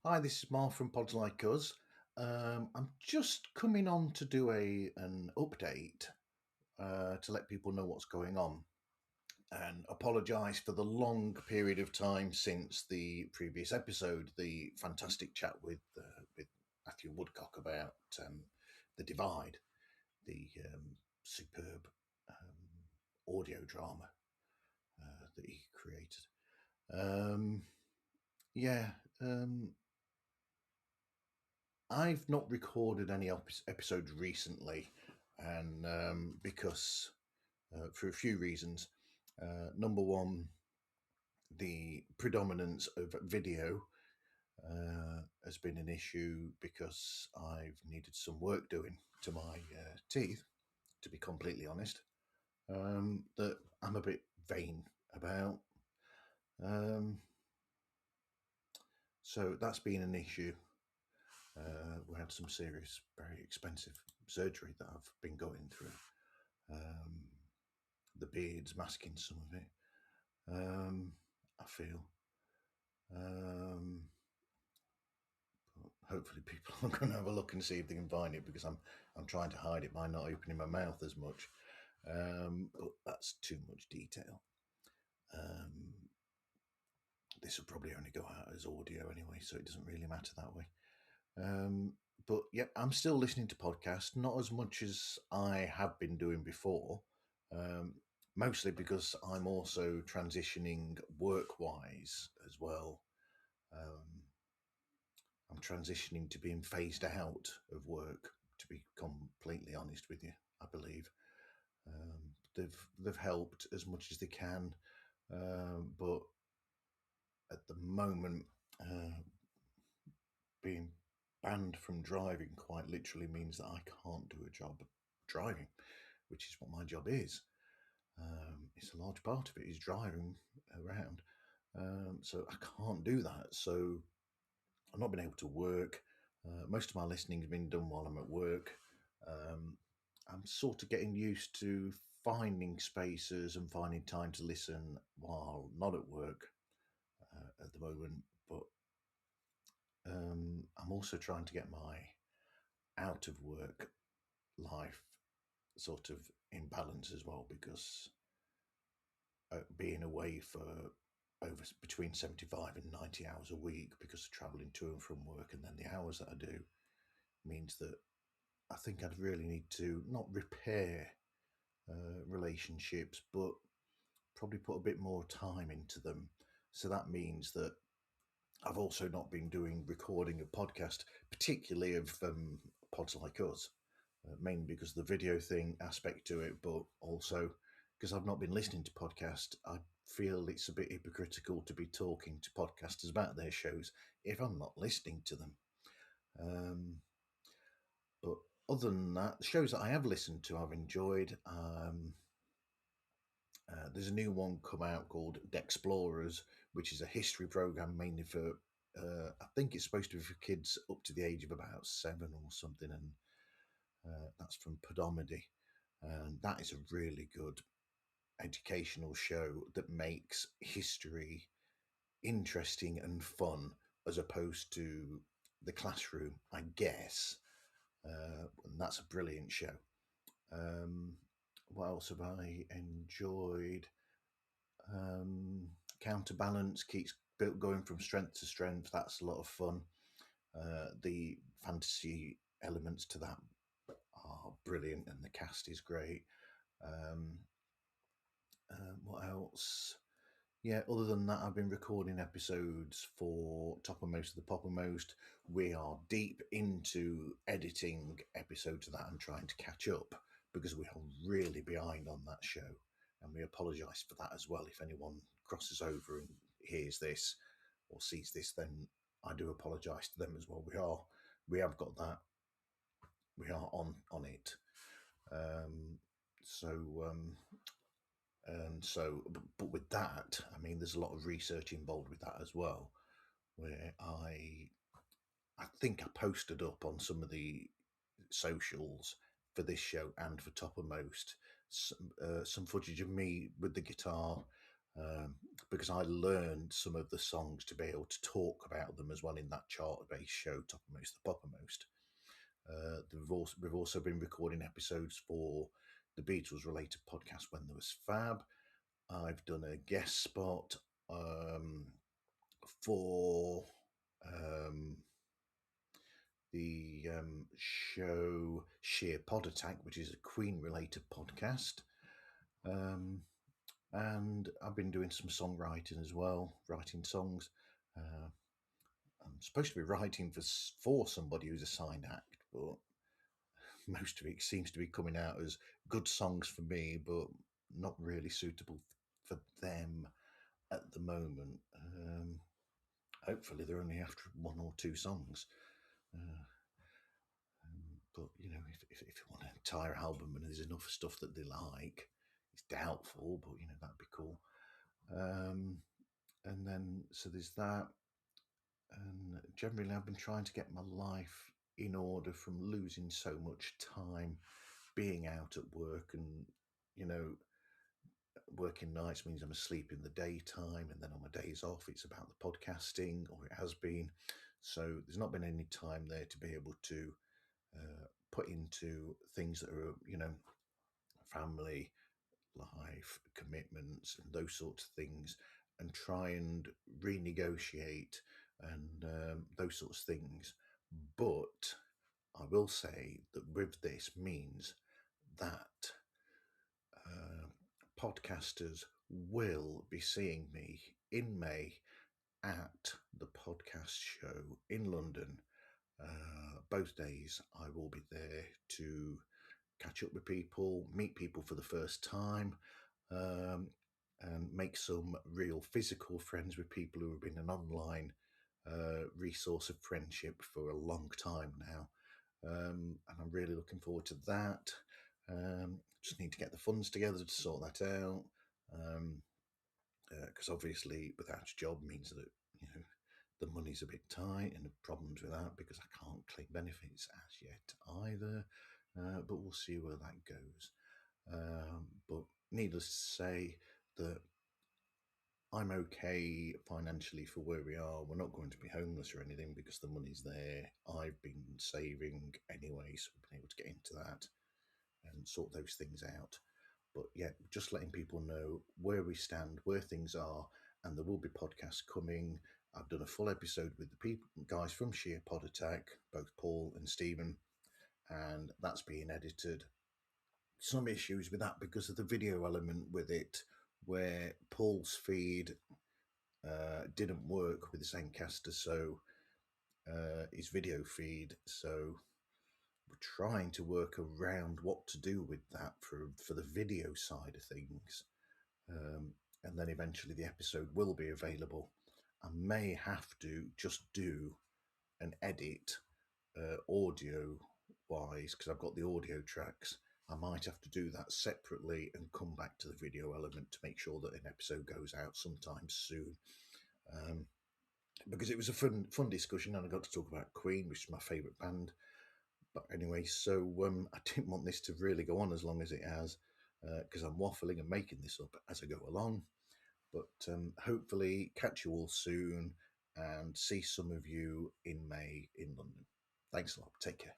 Hi, this is Mark from Pods Like Us. I'm just coming on to do an update to let people know what's going on and apologise for the long period of time since the previous episode, the fantastic chat with Matthew Woodcock about the divide, the superb audio drama that he created. Um, yeah. I've not recorded any episodes recently, and because for a few reasons. Number one, the predominance of video has been an issue because I've needed some work doing to my teeth, to be completely honest, that I'm a bit vain about. Um, so that's been an issue. We had some serious, very expensive surgery that I've been going through. The beard's masking some of it. I feel. But hopefully, people are going to have a look and see if they can find it because I'm trying to hide it by not opening my mouth as much. But that's too much detail. This will probably only go out as audio anyway, so it doesn't really matter that way. But yeah, I'm still listening to podcasts, not as much as I have been doing before, mostly because I'm also transitioning work-wise as well. I'm transitioning to being phased out of work, to be completely honest with you, I believe. They've helped as much as they can, but at the moment, being banned from driving quite literally means that I can't do a job driving, which is what my job is. It's a large part of it is driving around, so I can't do that. So I've not been able to work. Most of my listening has been done while I'm at work. I'm sort of getting used to finding spaces and finding time to listen while not at work at the moment. But I'm also trying to get my out of work life sort of in balance as well because being away for over between 75 and 90 hours a week because of travelling to and from work and then the hours that I do means that I think I'd really need to not repair relationships, but probably put a bit more time into them. So that means that I've also not been doing recording of podcast, particularly of pods like us, mainly because of the video thing aspect to it, but also because I've not been listening to podcasts. I feel it's a bit hypocritical to be talking to podcasters about their shows if I'm not listening to them. But other than that, the shows that I have listened to, I've enjoyed. There's a new one come out called Explorers, which is a history program mainly for. I think it's supposed to be for kids up to the age of about 7 or something, and that's from Podomedy, and that is a really good educational show that makes history interesting and fun as opposed to the classroom, I guess. And that's a brilliant show. What else have I enjoyed? Counterbalance keeps going from strength to strength. That's a lot of fun. The fantasy elements to that are brilliant, and the cast is great. What else? Yeah, other than that, I've been recording episodes for Toppermost of the Poppermost. We are deep into editing episodes of that and trying to catch up because we are really behind on that show. And we apologise for that as well. If anyone crosses over and hears this or sees this, then I do apologise to them as well. We have got that. We are on it. But with that, I mean, there's a lot of research involved with that as well, where I think I posted up on some of the socials for this show and for Toppermost some footage of me with the guitar um, because I learned some of the songs to be able to talk about them as well in that chart-based show, Toppermost the Poppermost. We've also been recording episodes for the Beatles related podcast when there was Fab. I've done a guest spot for um, the show Sheer Pod Attack, which is a Queen related podcast. And I've been doing some songwriting as well, writing songs. I'm supposed to be writing for somebody who's a signed act, but most of it seems to be coming out as good songs for me, but not really suitable for them at the moment. Hopefully, they're only after one or two songs. But you know, if you want an entire album and there's enough stuff that they like, it's doubtful. But you know, that'd be cool. And then so there's that. And generally, I've been trying to get my life in order from losing so much time being out at work, and you know, working nights means I'm asleep in the daytime, and then on my days off it's about the podcasting, or it has been. So there's not been any time there to be able to put into things that are, you know, family, life, commitments, and those sorts of things, and try and renegotiate and those sorts of things. But I will say that with this means that uh, podcasters will be seeing me in May at the podcast show in London. Both days I will be there to catch up with people, meet people for the first time, um, and make some real physical friends with people who have been an online resource of friendship for a long time now. And I'm really looking forward to that. Just need to get the funds together to sort that out. Because obviously, without a job means that, you know, the money's a bit tight, and the problems with that because I can't claim benefits as yet either. But we'll see where that goes. But needless to say that I'm okay financially for where we are. We're not going to be homeless or anything because the money's there. I've been saving anyway, so we've been able to get into that and sort those things out. But yeah, just letting people know where we stand, where things are, and there will be podcasts coming. I've done a full episode with the people, guys from Sheer Pod Attack, both Paul and Stephen, and that's being edited. Some issues with that because of the video element with it, where Paul's feed didn't work with the Zencaster, so his video feed. So we're trying to work around what to do with that for the video side of things. And then eventually the episode will be available. I may have to just do an edit audio wise because I've got the audio tracks. I might have to do that separately and come back to the video element to make sure that an episode goes out sometime soon. Because it was a fun discussion, and I got to talk about Queen, which is my favourite band. But anyway, so I didn't want this to really go on as long as it has, because I'm waffling and making this up as I go along. But hopefully catch you all soon and see some of you in May in London. Thanks a lot. Take care.